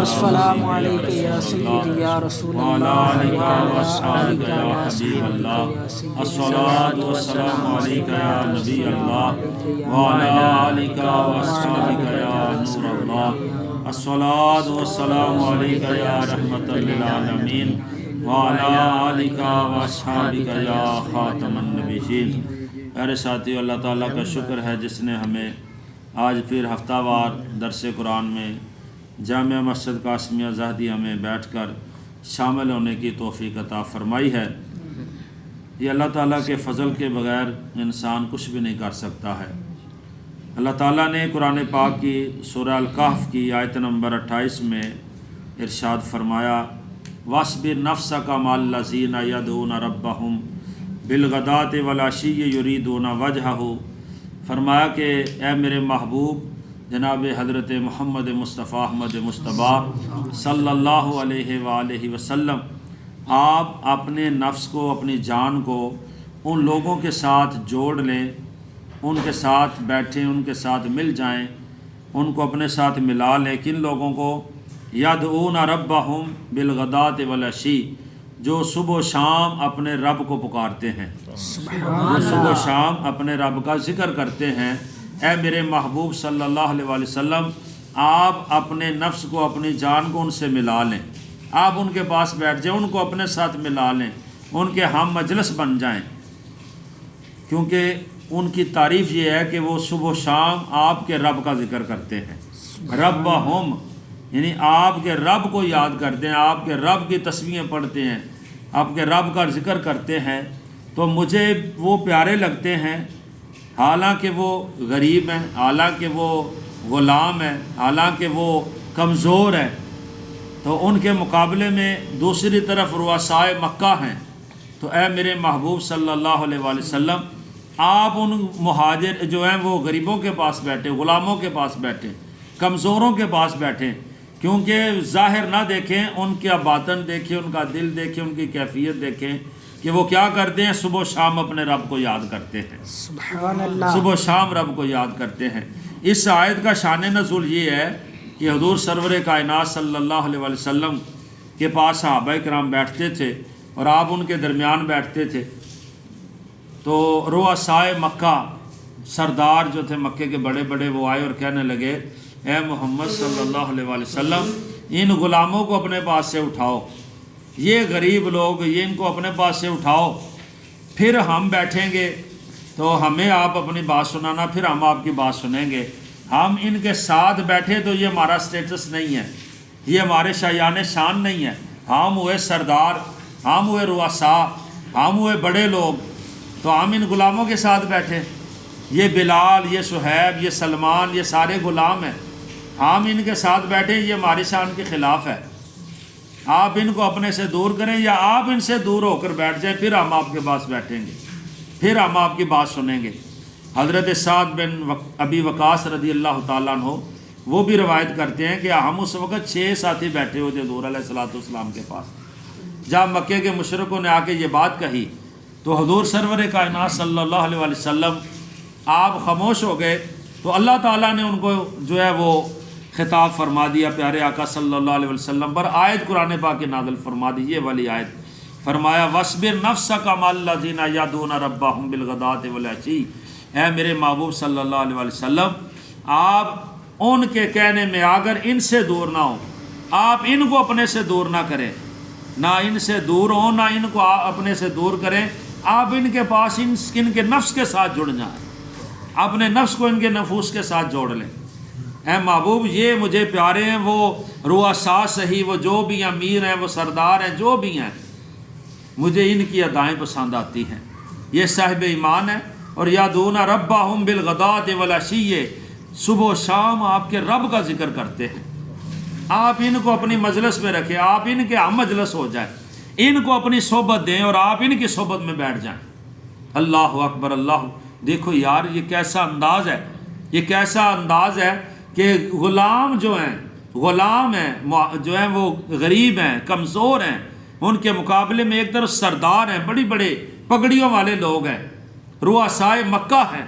السلام علیکم یا سیدی یا رسول اللہ یا وصحابک یا حبیب اللہ الصلاۃ والسلام علیک یا نبی اللہ وعلی آلک واصحابک یا نور اللہ الصلاۃ والسلام علیک یا رحمۃ للعالمین وعلی آلک واصحابک یا خاتم النبیین۔ پیارے ساتھیو، اللہ تعالیٰ کا شکر ہے جس نے ہمیں آج پھر ہفتہ وار درس قرآن میں جامع مسجد قاسمیہ زاہدیہ میں بیٹھ کر شامل ہونے کی توفیق عطا فرمائی ہے۔ یہ اللہ تعالیٰ کے فضل کے بغیر انسان کچھ بھی نہیں کر سکتا ہے۔ اللہ تعالیٰ نے قرآن پاک کی سورہ الکہف کی آیت نمبر 28 میں ارشاد فرمایا، وَاصْبِرْ نَفْسَكَ مَعَ الَّذِينَ يَدْعُونَ رَبَّهُمْ بِالْغَدَاةِ وَالْعَشِيِّ يُرِيدُونَ وَجْهَهُ، فرمایا کہ اے میرے محبوب جناب حضرت محمد مصطفیٰ احمد مجتبیٰ صلی اللہ علیہ وآلہ وسلم، آپ اپنے نفس کو، اپنی جان کو ان لوگوں کے ساتھ جوڑ لیں، ان کے ساتھ بیٹھیں، ان کے ساتھ مل جائیں، ان کو اپنے ساتھ ملا لیں۔ کن لوگوں کو؟ یدعون ربہم بالغداۃ والعشی، جو صبح و شام اپنے رب کو پکارتے ہیں، جو صبح و شام اپنے رب کا ذکر کرتے ہیں۔ اے میرے محبوب صلی اللہ علیہ وآلہ وسلم، آپ اپنے نفس کو، اپنی جان کو ان سے ملا لیں، آپ ان کے پاس بیٹھ جائیں، ان کو اپنے ساتھ ملا لیں، ان کے ہم مجلس بن جائیں، کیونکہ ان کی تعریف یہ ہے کہ وہ صبح و شام آپ کے رب کا ذکر کرتے ہیں۔ ربہم یعنی آپ کے رب کو یاد کرتے ہیں، آپ کے رب کی تسبیحیں پڑھتے ہیں، آپ کے رب کا ذکر کرتے ہیں، تو مجھے وہ پیارے لگتے ہیں، حالانکہ وہ غریب ہیں، حالانکہ وہ غلام ہیں، حالانکہ وہ کمزور ہیں۔ تو ان کے مقابلے میں دوسری طرف رؤسائے مکہ ہیں۔ تو اے میرے محبوب صلی اللہ علیہ وآلہ وسلم، آپ ان مہاجر جو ہیں وہ غریبوں کے پاس بیٹھے، غلاموں کے پاس بیٹھے، کمزوروں کے پاس بیٹھیں، کیونکہ ظاہر نہ دیکھیں، ان کا باطن دیکھیں، ان کا دل دیکھیں، ان کی کیفیت دیکھیں کہ وہ کیا کرتے ہیں، صبح و شام اپنے رب کو یاد کرتے ہیں، سبحان اللہ، صبح و شام رب کو یاد کرتے ہیں۔ اس آیت کا شان نزول یہ ہے کہ حضور سرور کائنات صلی اللہ علیہ وآلہ وسلم کے پاس صحابہ کرام بیٹھتے تھے اور آپ ان کے درمیان بیٹھتے تھے، تو رؤسائے مکہ، سردار جو تھے مکے کے بڑے بڑے، وہ آئے اور کہنے لگے، اے محمد صلی اللہ علیہ وآلہ وسلم، ان غلاموں کو اپنے پاس سے اٹھاؤ، یہ غریب لوگ، یہ ان کو اپنے پاس سے اٹھاؤ، پھر ہم بیٹھیں گے تو ہمیں آپ اپنی بات سنانا، پھر ہم آپ کی بات سنیں گے۔ ہم ان کے ساتھ بیٹھے تو یہ ہمارا سٹیٹس نہیں ہے، یہ ہمارے شایان شان نہیں ہے، ہم ہوئے سردار، ہم ہوئے رؤساء، ہم ہوئے بڑے لوگ، تو ہم ان غلاموں کے ساتھ بیٹھے، یہ بلال، یہ صہیب، یہ سلمان، یہ سارے غلام ہیں، ہم ان کے ساتھ بیٹھیں، یہ ہماری شان کے خلاف ہے۔ آپ ان کو اپنے سے دور کریں یا آپ ان سے دور ہو کر بیٹھ جائیں، پھر ہم آپ کے پاس بیٹھیں گے، پھر ہم آپ کی بات سنیں گے۔ حضرت سعد بن ابی وقاص رضی اللہ تعالیٰ عنہ وہ بھی روایت کرتے ہیں کہ ہم اس وقت 6 ساتھی بیٹھے ہوئے تھے حضور علیہ الصلوۃ والسلام کے پاس۔ جب مکے کے مشرکوں نے آ کے یہ بات کہی تو حضور سرور کائنات صلی اللہ علیہ وآلہ وسلم آپ خاموش ہو گئے، تو اللہ تعالیٰ نے ان کو جو ہے وہ خطاب فرما دیا، پیارے آقا صلی اللہ علیہ وسلم پر آیت قرآن پاک کی نازل فرما دی، یہ والی آیت فرمایا، وَاصْبِرْ نَفْسَكَ مَعَ الَّذِينَ يَدْعُونَ رَبَّهُمْ بِالْغَدَاةِ وَالْعَشِيِّ۔ اے میرے محبوب صلی اللہ علیہ وسلم، آپ ان کے کہنے میں اگر ان سے دور نہ ہوں، آپ ان کو اپنے سے دور نہ کریں، نہ ان سے دور ہوں، نہ ان کو اپنے سے دور کریں، آپ ان کے پاس ان کے نفس کے ساتھ جڑ جائیں، اپنے نفس کو ان کے نفوس کے ساتھ جوڑ لیں۔ اے محبوب، یہ مجھے پیارے ہیں، وہ رؤساء صحیح، وہ جو بھی امیر ہیں، وہ سردار ہیں، جو بھی ہیں، مجھے ان کی ادائیں پسند آتی ہیں، یہ صاحب ایمان ہیں، اور یادون ربہم بالغداۃ والعشی، صبح و شام آپ کے رب کا ذکر کرتے ہیں۔ آپ ان کو اپنی مجلس میں رکھیں، آپ ان کے ہم مجلس ہو جائیں، ان کو اپنی صحبت دیں اور آپ ان کی صحبت میں بیٹھ جائیں۔ اللہ اکبر، اللہ، دیکھو یار یہ کیسا انداز ہے، یہ کیسا انداز ہے کہ غلام جو ہیں، غلام ہیں جو ہیں، وہ غریب ہیں، کمزور ہیں، ان کے مقابلے میں ایک طرف سردار ہیں، بڑی بڑے پگڑیوں والے لوگ ہیں، رؤسائے مکہ ہیں،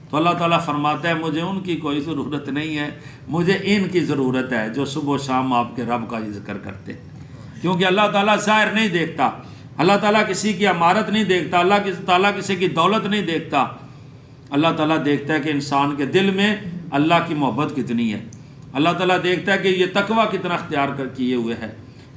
تو اللہ تعالیٰ فرماتا ہے مجھے ان کی کوئی ضرورت نہیں ہے، مجھے ان کی ضرورت ہے جو صبح و شام آپ کے رب کا ذکر کرتے ہیں۔ کیونکہ اللہ تعالیٰ ظاہر نہیں دیکھتا، اللہ تعالیٰ کسی کی عمارت نہیں دیکھتا، اللہ تعالیٰ کسی کی دولت نہیں دیکھتا، اللہ تعالیٰ دیکھتا ہے کہ انسان کے دل میں اللہ کی محبت کتنی ہے، اللہ تعالیٰ دیکھتا ہے کہ یہ تقوی کتنا اختیار کیے ہوئے ہے،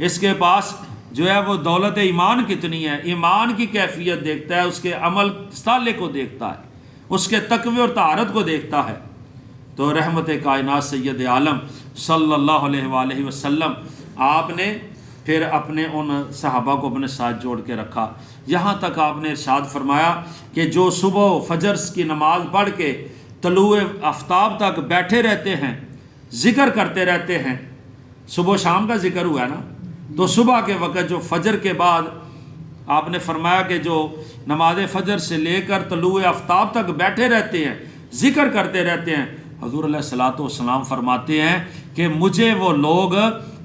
اس کے پاس جو ہے وہ دولت ایمان کتنی ہے، ایمان کی کیفیت دیکھتا ہے، اس کے عمل صالح کو دیکھتا ہے، اس کے تقوی اور طہارت کو دیکھتا ہے۔ تو رحمت کائنات سید عالم صلی اللہ علیہ وآلہ وسلم آپ نے پھر اپنے ان صحابہ کو اپنے ساتھ جوڑ کے رکھا، یہاں تک آپ نے ارشاد فرمایا کہ جو صبح فجر کی نماز پڑھ کے طلوع آفتاب تک بیٹھے رہتے ہیں، ذکر کرتے رہتے ہیں، صبح و شام کا ذکر ہوا ہے نا، تو صبح کے وقت جو فجر کے بعد آپ نے فرمایا کہ جو نماز فجر سے لے کر طلوع آفتاب تک بیٹھے رہتے ہیں، ذکر کرتے رہتے ہیں، حضور علیہ الصلوۃ والسلام فرماتے ہیں کہ مجھے وہ لوگ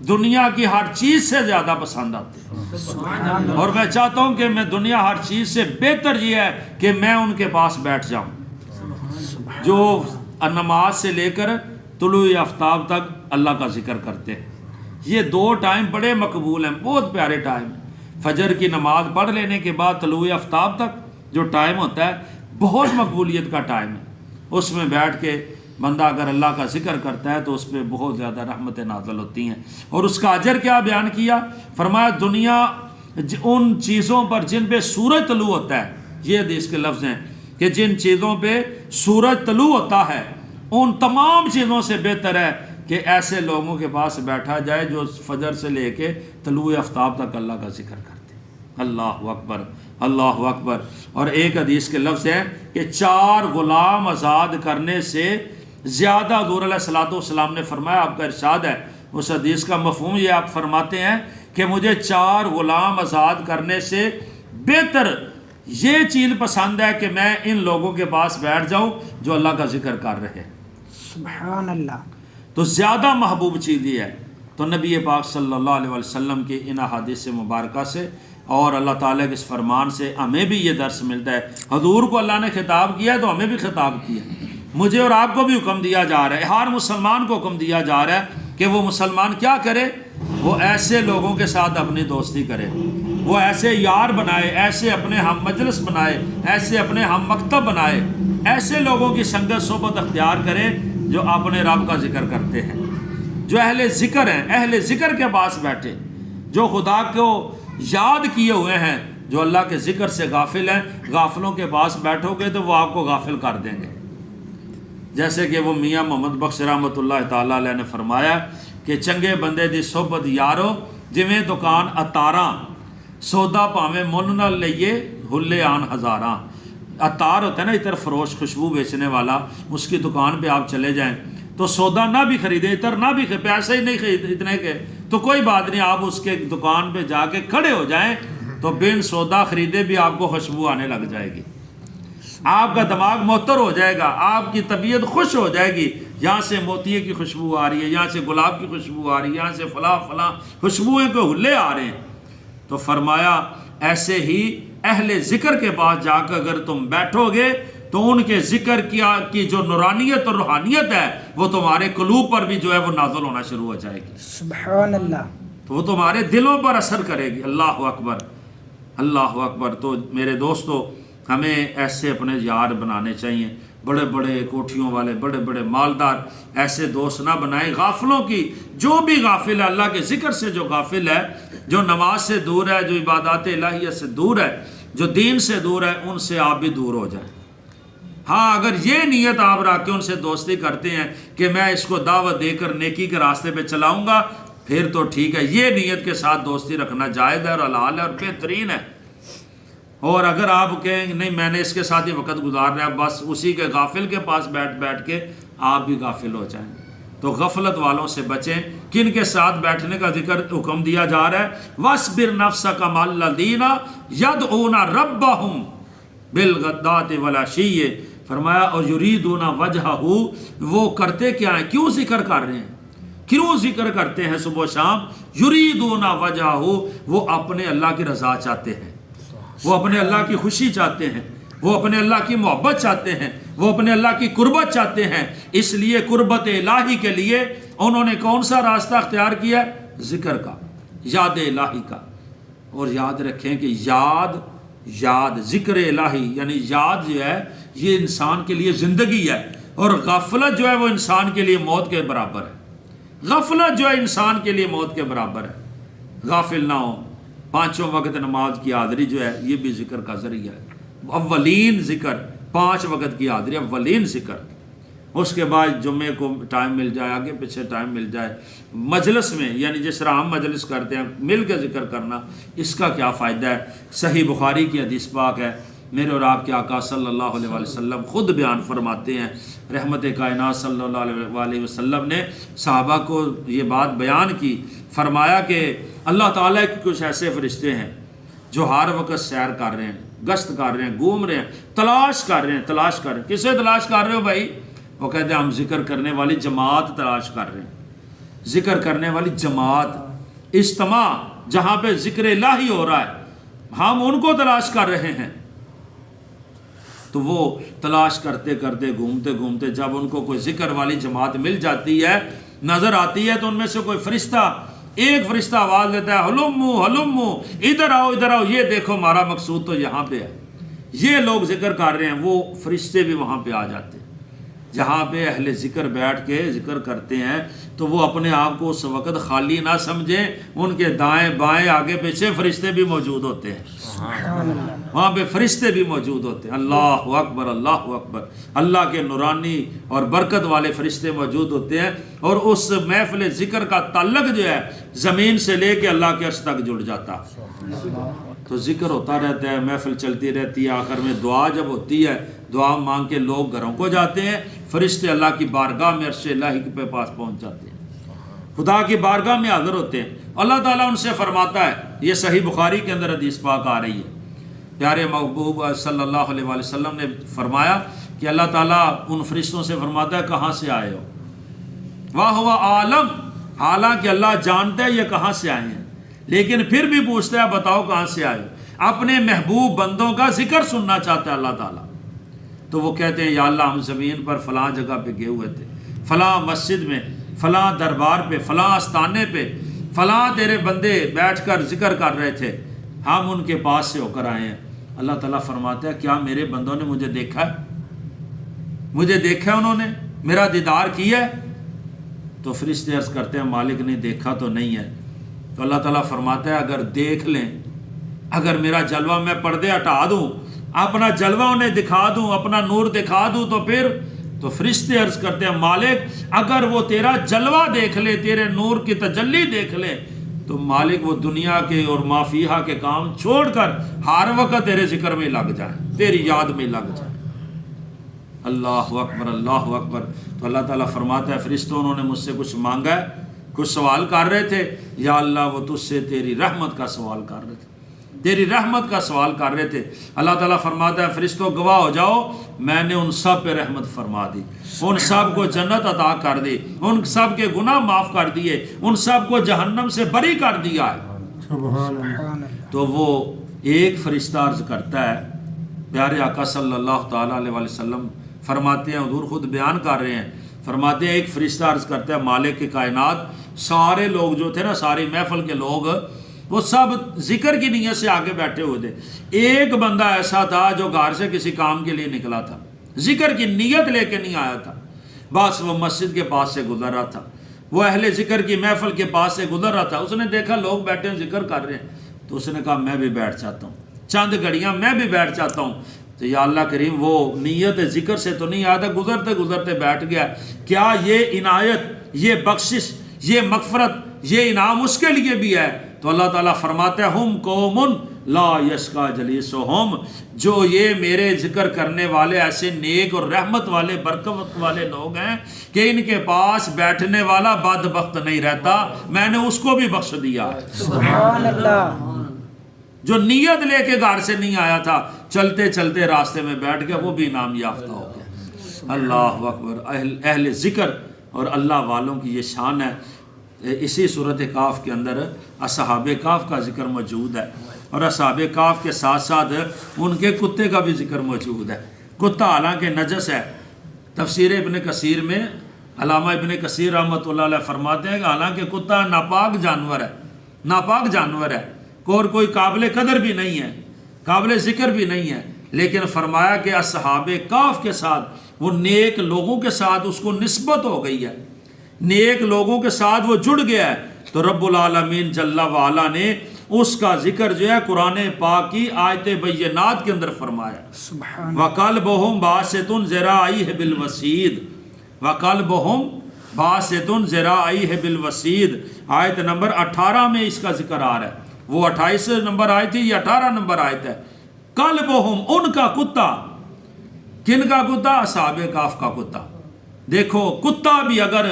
دنیا کی ہر چیز سے زیادہ پسند آتے ہیں، اور میں چاہتا ہوں کہ میں دنیا ہر چیز سے بہتر یہ ہے کہ میں ان کے پاس بیٹھ جاؤں جو نماز سے لے کر طلوع آفتاب تک اللہ کا ذکر کرتے ہیں۔ یہ دو ٹائم بڑے مقبول ہیں، بہت پیارے ٹائم ہیں۔ فجر کی نماز پڑھ لینے کے بعد طلوع آفتاب تک جو ٹائم ہوتا ہے بہت مقبولیت کا ٹائم ہے، اس میں بیٹھ کے بندہ اگر اللہ کا ذکر کرتا ہے تو اس پہ بہت زیادہ رحمتیں نازل ہوتی ہیں۔ اور اس کا اجر کیا بیان کیا؟ فرمایا دنیا ان چیزوں پر جن پہ سورج طلوع ہوتا ہے، یہ حدیث کے لفظ ہیں کہ جن چیزوں پہ سورج طلوع ہوتا ہے ان تمام چیزوں سے بہتر ہے کہ ایسے لوگوں کے پاس بیٹھا جائے جو فجر سے لے کے طلوع آفتاب تک اللہ کا ذکر کرتے ہیں۔ اللہ اکبر، اللہ اکبر۔ اور ایک حدیث کے لفظ ہے کہ 4 غلام آزاد کرنے سے زیادہ حضور علیہ الصلوۃ والسلام نے فرمایا، آپ کا ارشاد ہے، اس حدیث کا مفہوم یہ آپ فرماتے ہیں کہ مجھے 4 غلام آزاد کرنے سے بہتر یہ چیز پسند ہے کہ میں ان لوگوں کے پاس بیٹھ جاؤں جو اللہ کا ذکر کر رہے ہیں۔ سبحان اللہ۔ تو زیادہ محبوب چیز یہ ہے۔ تو نبی پاک صلی اللہ علیہ وسلم کی ان احادیث مبارکہ سے اور اللہ تعالیٰ کے اس فرمان سے ہمیں بھی یہ درس ملتا ہے۔ حضور کو اللہ نے خطاب کیا ہے تو ہمیں بھی خطاب کیا، مجھے اور آپ کو بھی حکم دیا جا رہا ہے، ہر مسلمان کو حکم دیا جا رہا ہے کہ وہ مسلمان کیا کرے، وہ ایسے لوگوں کے ساتھ اپنی دوستی کرے، وہ ایسے یار بنائے، ایسے اپنے ہم مجلس بنائے، ایسے اپنے ہم مکتب بنائے، ایسے لوگوں کی سنگت صحبت اختیار کرے جو اپنے رب کا ذکر کرتے ہیں، جو اہل ذکر ہیں، اہل ذکر کے پاس بیٹھے، جو خدا کو یاد کیے ہوئے ہیں، جو اللہ کے ذکر سے غافل ہیں۔ غافلوں کے پاس بیٹھو گے تو وہ آپ کو غافل کر دیں گے، جیسے کہ وہ میاں محمد بخش رحمۃ اللہ تعالیٰ علیہ نے فرمایا کہ چنگے بندے دی صحبت یارو جویں دکان اتاراں، سودا پاویں من نہ لئیے ہلے آن ہزاراں۔ اتار ہوتا ہے نا عطر فروش، خوشبو بیچنے والا، اس کی دکان پہ آپ چلے جائیں تو سودا نہ بھی خریدے، عطر نہ بھی پیسے ہی نہیں خرید اتنے کے تو کوئی بات نہیں، آپ اس کے دکان پہ جا کے کھڑے ہو جائیں تو بن سودا خریدے بھی آپ کو خوشبو آنے لگ جائے گی، آپ کا دماغ معطر ہو جائے گا، آپ کی طبیعت خوش ہو جائے گی، یہاں سے موتیے کی خوشبو آ رہی ہے، یہاں سے گلاب کی خوشبو آ رہی ہے، یہاں سے فلاں فلاں خوشبوئیں کے ہلے آ رہے ہیں۔ تو فرمایا ایسے ہی اہل ذکر کے پاس جا کر اگر تم بیٹھو گے تو ان کے ذکر کی جو نورانیت اور روحانیت ہے وہ تمہارے قلوب پر بھی جو ہے وہ نازل ہونا شروع ہو جائے گی، سبحان اللہ، تو وہ تمہارے دلوں پر اثر کرے گی۔ اللہ اکبر، اللہ اکبر۔ تو میرے دوستو، ہمیں ایسے اپنے یار بنانے چاہیے، بڑے بڑے کوٹھیوں والے، بڑے بڑے مالدار ایسے دوست نہ بنائیں۔ غافلوں کی، جو بھی غافل ہے، اللہ کے ذکر سے جو غافل ہے، جو نماز سے دور ہے، جو عبادات الہیہ سے دور ہے، جو دین سے دور ہے، ان سے آپ بھی دور ہو جائیں۔ ہاں، اگر یہ نیت آپ رکھ کے ان سے دوستی کرتے ہیں کہ میں اس کو دعوت دے کر نیکی کے راستے پہ چلاؤں گا، پھر تو ٹھیک ہے، یہ نیت کے ساتھ دوستی رکھنا جائز ہے اور حلال ہے اور بہترین ہے۔ اور اگر آپ کہیں نہیں میں نے اس کے ساتھ ہی وقت گزارنا ہے، بس اسی کے غافل کے پاس بیٹھ کے آپ بھی غافل ہو جائیں، تو غفلت والوں سے بچیں۔ کن کے ساتھ بیٹھنے کا ذکر حکم دیا جا رہا ہے؟ وَاصْبِرْ نَفْسَكَ مَعَ الَّذِينَ يَدْعُونَ رَبَّهُمْ بِالْغَدَاةِ وَالْعَشِيِّ، فرمایا اور یریدون وجہہ، وہ کرتے کیا ہیں، کیوں ذکر کر رہے ہیں، کیوں ذکر کرتے ہیں صبح و شام؟ یریدون وجہہ، وہ اپنے اللہ کی رضا چاہتے ہیں، وہ اپنے اللہ کی خوشی چاہتے ہیں، وہ اپنے اللہ کی محبت چاہتے ہیں، وہ اپنے اللہ کی قربت چاہتے ہیں، اس لیے قربت الہی کے لیے انہوں نے کون سا راستہ اختیار کیا ہے؟ ذکر کا، یاد الہی کا۔ اور یاد رکھیں کہ یاد ذکر الہی یعنی یاد جو ہے یہ انسان کے لیے زندگی ہے، اور غفلت جو ہے وہ انسان کے لیے موت کے برابر ہے۔ غفلت جو ہے انسان کے لیے موت کے برابر ہے۔ غافل نہ ہو، پانچوں وقت نماز کی حاضری جو ہے یہ بھی ذکر کا ذریعہ ہے۔ اولین ذکر 5 وقت کی حاضری، اولین ذکر۔ اس کے بعد جمعے کو ٹائم مل جائے، آگے پیچھے ٹائم مل جائے، مجلس میں یعنی جس طرح ہم مجلس کرتے ہیں مل کے ذکر کرنا، اس کا کیا فائدہ ہے؟ صحیح بخاری کی حدیث پاک ہے، میرے اور آپ کے آقا صلی اللہ علیہ وسلم خود بیان فرماتے ہیں، رحمت کائنات صلی اللہ علیہ وسلم نے صحابہ کو یہ بات بیان کی، فرمایا کہ اللہ تعالیٰ کے کچھ ایسے فرشتے ہیں جو ہر وقت سیر کر رہے ہیں، گشت کر رہے ہیں، گھوم رہے ہیں، تلاش کر رہے ہیں۔ کسے تلاش کر رہے ہو بھائی؟ وہ کہتے ہیں ہم ذکر کرنے والی جماعت تلاش کر رہے ہیں، ذکر کرنے والی جماعت، اجتماع جہاں پہ ذکر الہی ہو رہا ہے، ہم ان کو تلاش کر رہے ہیں۔ تو وہ تلاش کرتے کرتے گھومتے گھومتے جب ان کو کوئی ذکر والی جماعت مل جاتی ہے، نظر آتی ہے، تو ان میں سے کوئی فرشتہ، ایک فرشتہ آواز دیتا ہے، ہلمو ہلمو، ادھر آؤ ادھر آؤ، یہ دیکھو ہمارا مقصود تو یہاں پہ ہے، یہ لوگ ذکر کر رہے ہیں۔ وہ فرشتے بھی وہاں پہ آ جاتے ہیں، جہاں پہ اہل ذکر بیٹھ کے ذکر کرتے ہیں، تو وہ اپنے آپ کو اس وقت خالی نہ سمجھیں، ان کے دائیں بائیں آگے پیچھے فرشتے بھی موجود ہوتے ہیں، وہاں پہ فرشتے بھی موجود ہوتے ہیں۔ اللہ اکبر، اللہ اکبر، اللہ کے نورانی اور برکت والے فرشتے موجود ہوتے ہیں، اور اس محفل ذکر کا تعلق جو ہے زمین سے لے کے اللہ کے عرش تک جڑ جاتا۔ تو ذکر ہوتا رہتا ہے، محفل چلتی رہتی ہے، آخر میں دعا جب ہوتی ہے، دعا مانگ کے لوگ گھروں کو جاتے ہیں، فرشتے اللہ کی بارگاہ میں عرش الہی کے پاس پہنچ جاتے ہیں، خدا کی بارگاہ میں حاضر ہوتے ہیں۔ اللہ تعالیٰ ان سے فرماتا ہے، یہ صحیح بخاری کے اندر حدیث پاک آ رہی ہے، پیارے محبوب صلی اللہ علیہ وسلم نے فرمایا کہ اللہ تعالیٰ ان فرشتوں سے فرماتا ہے کہاں سے آئے ہو؟ وَهُوَ عالم، حالانکہ اللہ جانتا ہے یہ کہاں سے آئے ہیں، لیکن پھر بھی پوچھتا ہے بتاؤ کہاں سے آئے ہو؟ اپنے محبوب بندوں کا ذکر سننا چاہتا ہے اللہ تعالیٰ۔ تو وہ کہتے ہیں یا اللہ ہم زمین پر فلاں جگہ پہ گئے ہوئے تھے، فلاں مسجد میں، فلاں دربار پہ، فلاں آستانے پہ، فلاں تیرے بندے بیٹھ کر ذکر کر رہے تھے، ہم ان کے پاس سے ہو کر آئے ہیں۔ اللہ تعالیٰ فرماتا ہے کیا میرے بندوں نے مجھے دیکھا ہے؟ مجھے دیکھا ہے انہوں نے؟ میرا دیدار کیا ہے؟ تو فرشتے عرض کرتے ہیں مالک نے دیکھا تو نہیں ہے۔ تو اللہ تعالیٰ فرماتا ہے اگر دیکھ لیں، اگر میرا جلوہ میں پردے ہٹا دوں، اپنا جلوہ انہیں دکھا دوں، اپنا نور دکھا دوں، تو پھر تو فرشتے عرض کرتے ہیں مالک اگر وہ تیرا جلوہ دیکھ لے، تیرے نور کی تجلی دیکھ لے، تو مالک وہ دنیا کے اور ما فیہا کے کام چھوڑ کر ہر وقت تیرے ذکر میں لگ جائیں، تیری یاد میں لگ جائیں۔ اللہ اکبر، اللہ اکبر۔ تو اللہ تعالیٰ فرماتا ہے فرشتوں انہوں نے مجھ سے کچھ مانگا ہے، کچھ سوال کر رہے تھے، یا اللہ وہ تجھ سے تیری رحمت کا سوال کر رہے تھے، تیری رحمت کا سوال کر رہے تھے۔ اللہ تعالیٰ فرماتا ہے فرشتوں گواہ ہو جاؤ، میں نے ان سب پہ رحمت فرما دی، ان سب کو جنت عطا کر دی، ان سب کے گناہ معاف کر دیے، ان سب کو جہنم سے بری کر دیا ہے۔ تو وہ ایک فرشتہ عرض کرتا ہے، پیارے آقا صلی اللہ تعالیٰ علیہ وسلم فرماتے ہیں، حضور خود بیان کر رہے ہیں، فرماتے ہیں ایک فرشتہ عرض کرتا ہے مالک کی کائنات، سارے لوگ جو تھے نا، ساری محفل کے لوگ، وہ سب ذکر کی نیت سے آگے بیٹھے ہوئے تھے، ایک بندہ ایسا تھا جو گھر سے کسی کام کے لیے نکلا تھا، ذکر کی نیت لے کے نہیں آیا تھا، بس وہ مسجد کے پاس سے گزر رہا تھا، وہ اہل ذکر کی محفل کے پاس سے گزر رہا تھا، اس نے دیکھا لوگ بیٹھے ہیں ذکر کر رہے ہیں، تو اس نے کہا میں بھی بیٹھ جاتا ہوں، چند گھڑیاں میں بھی بیٹھ جاتا ہوں۔ تو یا اللہ کریم وہ نیت ذکر سے تو نہیں آیا تھا، گزرتے گزرتے بیٹھ گیا، کیا یہ عنایت، یہ بخشش، یہ مغفرت، یہ انعام اس کے لیے بھی ہے؟ تو اللہ تعالیٰ فرماتے ہیں ہم قوم لا یشقی جلیسہم، جو یہ میرے ذکر کرنے والے ایسے نیک اور رحمت والے برکت والے لوگ ہیں کہ ان کے پاس بیٹھنے والا بدبخت نہیں رہتا، میں نے اس کو بھی بخش دیا ہے۔ سبحان اللہ۔ جو نیت لے کے گھر سے نہیں آیا تھا، چلتے چلتے راستے میں بیٹھ گیا، وہ بھی انعام یافتہ ہو گیا۔ اللہ اکبر۔ اہل ذکر اور اللہ والوں کی یہ شان ہے۔ اسی صورت کاف کے اندر اصحاب کاف کا ذکر موجود ہے، اور اصحاب کاف کے ساتھ ساتھ ان کے کتے کا بھی ذکر موجود ہے۔ کتا حالانکہ نجس ہے، تفسیر ابن کثیر میں علامہ ابن کثیر رحمۃ اللہ علیہ فرماتے ہیں کہ حالانکہ کتا ناپاک جانور ہے، ناپاک جانور ہے، اور کوئی قابل قدر بھی نہیں ہے، قابل ذکر بھی نہیں ہے، لیکن فرمایا کہ اصحاب کہف کے ساتھ، وہ نیک لوگوں کے ساتھ اس کو نسبت ہو گئی ہے، نیک لوگوں کے ساتھ وہ جڑ گیا ہے، تو رب العالمین جل وعلا نے اس کا ذکر جو ہے قرآن پاک کی آیت بینات کے اندر فرمایا۔ سبحان وَقَلْبُهُمْ بَاسِطٌ ذِرَاعَيْهِ بِالْوَسِيدِ وَقَلْبُهُمْ بَاسِطٌ ذِرَاعَيْهِ بِالْوَسِيدِ آیت نمبر 18 میں اس کا ذکر آ رہا ہے، وہ 28 نمبر آیت تھی، یہ 18 نمبر آیت ہے۔ قلبہم، ان کا کتا، کن کا کتا؟ اصحاب کہف کا کتا۔ دیکھو کتا بھی اگر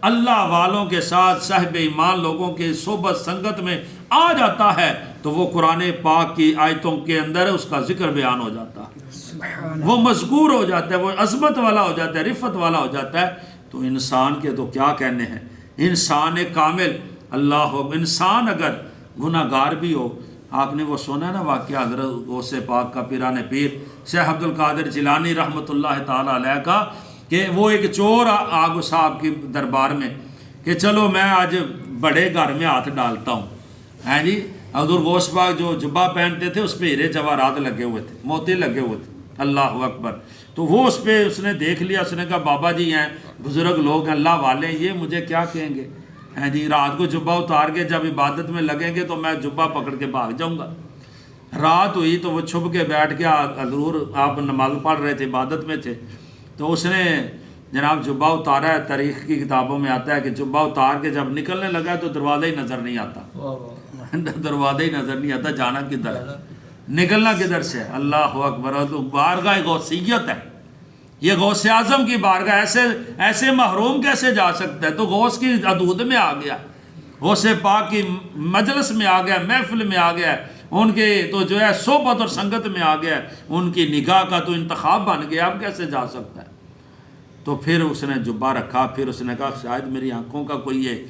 اللہ والوں کے ساتھ صاحب ایمان لوگوں کے صحبت سنگت میں آ جاتا ہے تو وہ قرآن پاک کی آیتوں کے اندر اس کا ذکر بیان ہو جاتا ہے، سبحان وہ مذکور ہو جاتا ہے، وہ عظمت والا ہو جاتا ہے، رفت والا ہو جاتا ہے۔ تو انسان کے تو کیا کہنے ہیں، انسان کامل، اللہ انسان اگر گناہ گار بھی ہو، آپ نے وہ سنا نا واقعہ حضرت غوث پاک کا، پیران پیر شیخ عبد القادر جیلانی رحمۃ اللہ تعالی علیہ کا، کہ وہ ایک چور آگو صاحب کی دربار میں کہ چلو میں آج بڑے گھر میں ہاتھ ڈالتا ہوں، ہیں جی، حضور غوث پاک جو جبہ پہنتے تھے اس پہ ہیرے جواہرات لگے ہوئے تھے، موتی لگے ہوئے تھے، اللہ اکبر۔ تو وہ اس پہ اس نے دیکھ لیا، اس نے کہا بابا جی ہیں، بزرگ لوگ ہیں، اللہ والے ہیں، یہ مجھے کیا کہیں گے، ہیں جی، رات کو جبہ اتار کے جب عبادت میں لگیں گے تو میں جبہ پکڑ کے بھاگ جاؤں گا۔ رات ہوئی تو وہ چھپ کے بیٹھ کے، حضور آپ نماز پڑھ رہے تھے، عبادت میں تھے، تو اس نے جناب جبہ اتارا ہے، تاریخ کی کتابوں میں آتا ہے کہ جبہ اتار کے جب نکلنے لگا تو دروازہ ہی نظر نہیں آتا، دروازہ ہی نظر نہیں آتا، جانا کدھر ہے، نکلنا کدھر سے ہے، اللہ اکبر۔ تو بارگاہ غوثیت ہے، یہ غوث اعظم کی بارگاہ، ایسے محروم کیسے جا سکتا ہے؟ تو غوث کی حدود میں آ گیا، غوث پاک کی مجلس میں آ گیا، محفل میں آ گیا، ان کے تو جو ہے صحبت اور سنگت میں آ گیا، ان کی نگاہ کا تو انتخاب بن گیا، اب کیسے جا سکتا ہے؟ تو پھر اس نے جبہ رکھا، پھر اس نے کہا شاید میری آنکھوں کا کوئی یہ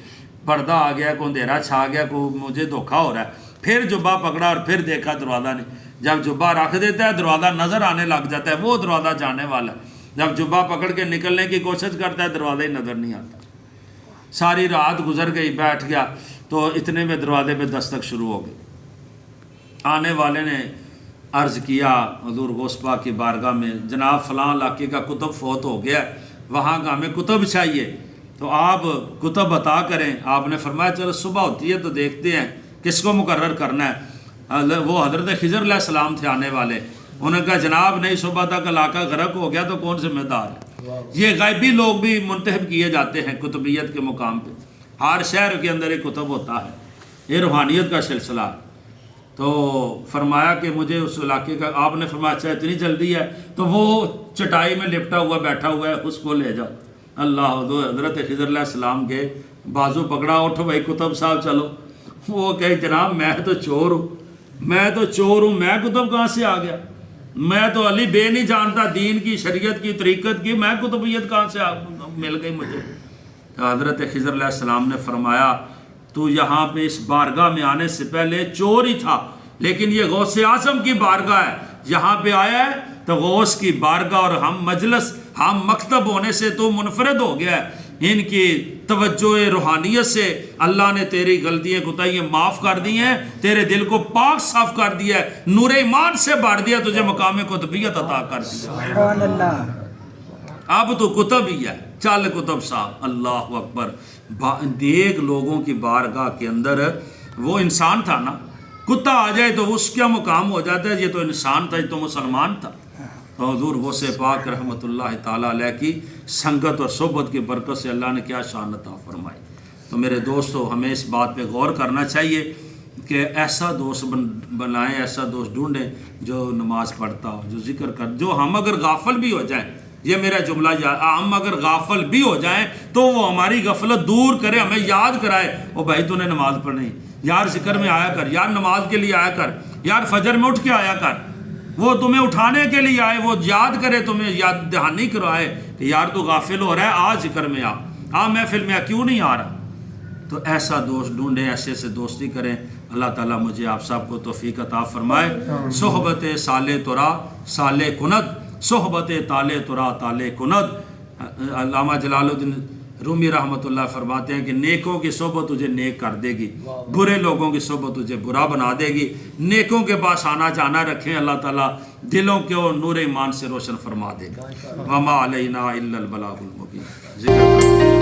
پردہ آ گیا، کوئی اندھیرا چھا گیا، کوئی مجھے دھوکا ہو رہا ہے۔ پھر جبہ پکڑا اور پھر دیکھا دروازہ نہیں، جب جبہ رکھ دیتا ہے دروازہ نظر آنے لگ جاتا ہے، وہ دروازہ جانے والا ہے، جب جبہ پکڑ کے نکلنے کی کوشش کرتا ہے دروازہ ہی نظر نہیں آتا۔ ساری رات گزر گئی، بیٹھ گیا، تو اتنے میں دروازے پہ دستک شروع ہو گئی۔ آنے والے نے عرض کیا حضور غوث پاک کی بارگاہ میں، جناب فلاں علاقے کا کتب فوت ہو گیا ہے، وہاں کا ہمیں کتب چاہیے، تو آپ کتب عطا کریں۔ آپ نے فرمایا چلو صبح ہوتی ہے تو دیکھتے ہیں کس کو مقرر کرنا ہے۔ وہ حضرت خضر علیہ السلام تھے آنے والے، انہوں نے کہا جناب نہیں، صبح تک علاقہ غرق ہو گیا تو کون ذمہ دار ہے؟ یہ غیبی لوگ بھی منتخب کیے جاتے ہیں کتبیت کے مقام پہ، ہر شہر کے اندر ایک کتب ہوتا ہے، یہ روحانیت کا سلسلہ ہے۔ تو فرمایا کہ مجھے اس علاقے کا، آپ نے فرمایا اچھا اتنی جلدی ہے، تو وہ چٹائی میں لپٹا ہوا بیٹھا ہوا ہے، اس کو لے جاؤ۔ اللہ حضرت خضر علیہ السلام کے بازو پکڑا، اٹھو بھائی کتب صاحب چلو۔ وہ کہے جناب میں تو چور ہوں، میں کتب کہاں سے آ گیا، میں تو علی بے نہیں جانتا، دین کی، شریعت کی، طریقت کی، میں کتبیت کہاں سے مل گئی مجھے؟ حضرت خضر علیہ السلام نے فرمایا تو یہاں پہ اس بارگاہ میں آنے سے پہلے چور ہی تھا، لیکن یہ غوث اعظم کی بارگاہ ہے، یہاں پہ آیا ہے تو غوث کی بارگاہ اور ہم مجلس، ہم مکتب ہونے سے تو منفرد ہو گیا ہے، ان کی توجہ روحانیت سے اللہ نے تیری غلطیاں کوتاہیاں معاف کر دی ہیں، تیرے دل کو پاک صاف کر دیا ہے، نور ایمان سے بھر دیا، تجھے مقام قطبیت عطا کر دیا۔ سبحان اللہ۔ اب تو کتب ہی ہے، چل کتب صاحب، اللہ اکبر۔ دیکھ لوگوں کی بارگاہ کے اندر وہ انسان تھا نا، کتا آ جائے تو اس کا مقام ہو جاتا ہے، یہ تو انسان تھا، یہ تو مسلمان تھا۔ تو حضور غوث پاک رحمۃ اللہ تعالیٰ علیہ کی سنگت اور صحبت کی برکت سے اللہ نے کیا شان عطا فرمائی۔ تو میرے دوستو ہمیں اس بات پہ غور کرنا چاہیے کہ ایسا دوست بنائیں، ایسا دوست ڈھونڈیں جو نماز پڑھتا ہو، جو ذکر کر، جو ہم اگر غافل بھی ہو جائیں، یہ میرا جملہ، ہم اگر غافل بھی ہو جائیں تو وہ ہماری غفلت دور کرے، ہمیں یاد کرائے، او بھائی تو نے نماز پڑھنی، یار ذکر میں آیا کر، یار نماز کے لیے آیا کر، یار فجر میں اٹھ کے آیا کر۔ وہ تمہیں اٹھانے کے لیے آئے، وہ یاد کرے، تمہیں یاد دہانی کروائے کہ یار تو غافل ہو رہا ہے، آ ذکر میں آ محفل میں کیوں نہیں آ رہا؟ تو ایسا دوست ڈھونڈیں، ایسے سے دوستی کریں۔ اللہ تعالیٰ مجھے آپ سب کو توفیق عطا فرمائے۔ صحبت صالح ترا صالح کنت، صحبت تالے ترا تالے کند. علامہ جلال الدین رومی رحمۃ اللہ فرماتے ہیں کہ نیکوں کی صحبت تجھے نیک کر دے گی، برے لوگوں کی صحبت تجھے برا بنا دے گی. نیکوں کے پاس آنا جانا رکھیں، اللہ تعالیٰ دلوں کو نور ایمان سے روشن فرما دے گا. وما علینا الا البلاغ المبین. ذکر